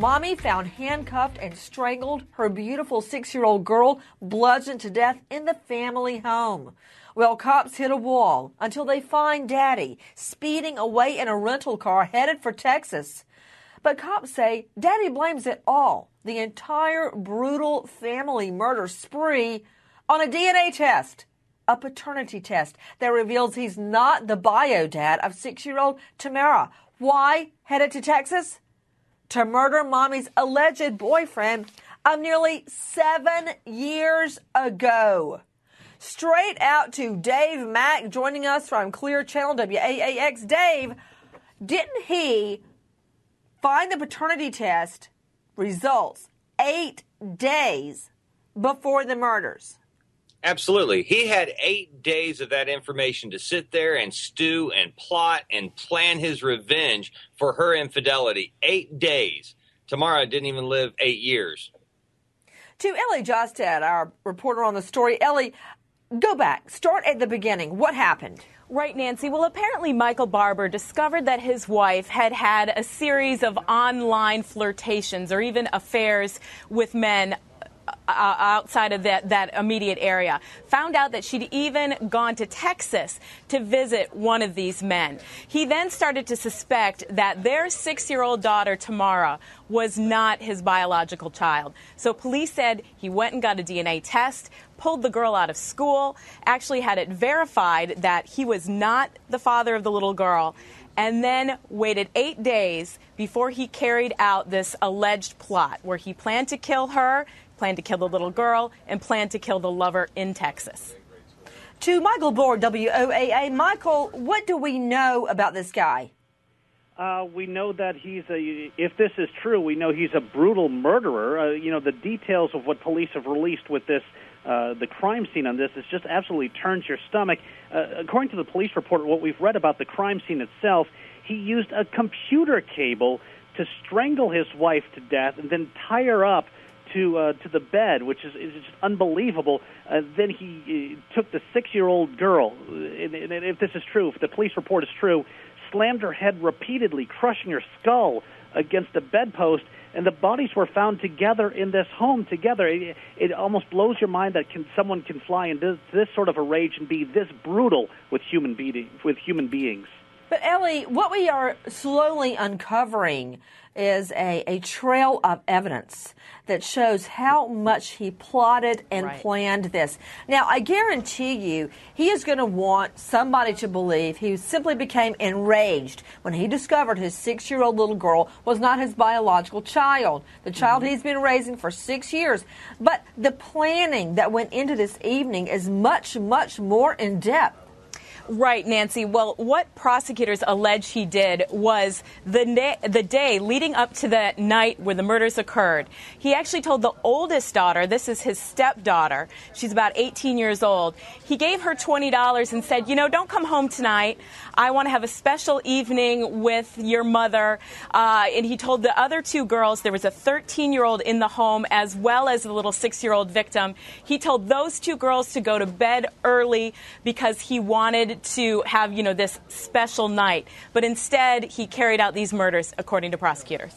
Mommy found handcuffed and strangled her beautiful 6-year-old girl, bludgeoned to death in the family home. Well, cops hit a wall until they find Daddy speeding away in a rental car headed for Texas. But cops say Daddy blames it all, the entire brutal family murder spree, on a DNA test, a paternity test that reveals he's not the bio dad of 6-year-old Tamara. Why headed to Texas? To murder Mommy's alleged boyfriend of nearly 7 years ago. Straight out to Dave Mack joining us from Clear Channel WAAX. Dave, didn't he find the paternity test results 8 days before the murders? Absolutely. He had 8 days of that information to sit there and stew and plot and plan his revenge for her infidelity. 8 days. Tamara didn't even live 8 years. To Ellie Jostad, our reporter on the story. Ellie, go back. Start at the beginning. What happened? Right, Nancy. Well, apparently Michael Barber discovered that his wife had a series of online flirtations or even affairs with men outside of that immediate area. Found out that she'd even gone to Texas to visit one of these men. He then started to suspect that their 6-year-old daughter, Tamara, was not his biological child. So police said he went and got a DNA test, pulled the girl out of school, actually had it verified that he was not the father of the little girl, and then waited 8 days before he carried out this alleged plot where he planned to kill her, planned to kill the little girl, and planned to kill the lover in Texas. To Michael Board, WOAA. Michael, what do we know about this guy? We know that if this is true, we know he's a brutal murderer. The details of what police have released with this, the crime scene on this, is just absolutely turns your stomach. According to the police report, what we've read about the crime scene itself, he used a computer cable to strangle his wife to death and then tie her up to the bed, which is just unbelievable. Then he took the 6-year-old girl, and if this is true, if the police report is true, slammed her head repeatedly, crushing her skull against a bedpost, and the bodies were found together in this home together. It almost blows your mind that someone can fly into this sort of a rage and be this brutal with human beings. But Ellie, what we are slowly uncovering is a trail of evidence that shows how much he plotted and planned this. Now, I guarantee you, he is going to want somebody to believe he simply became enraged when he discovered his 6-year-old little girl was not his biological child, the child he's been raising for 6 years. But the planning that went into this evening is much, much more in-depth. Right, Nancy. Well, what prosecutors allege he did was the day leading up to the night where the murders occurred. He actually told the oldest daughter, this is his stepdaughter, she's about 18 years old, he gave her $20 and said, don't come home tonight. I want to have a special evening with your mother. And he told the other 2 girls, there was a 13-year-old in the home as well as the little 6-year-old victim. He told those 2 girls to go to bed early because he wanted to have, this special night. But instead, he carried out these murders, according to prosecutors.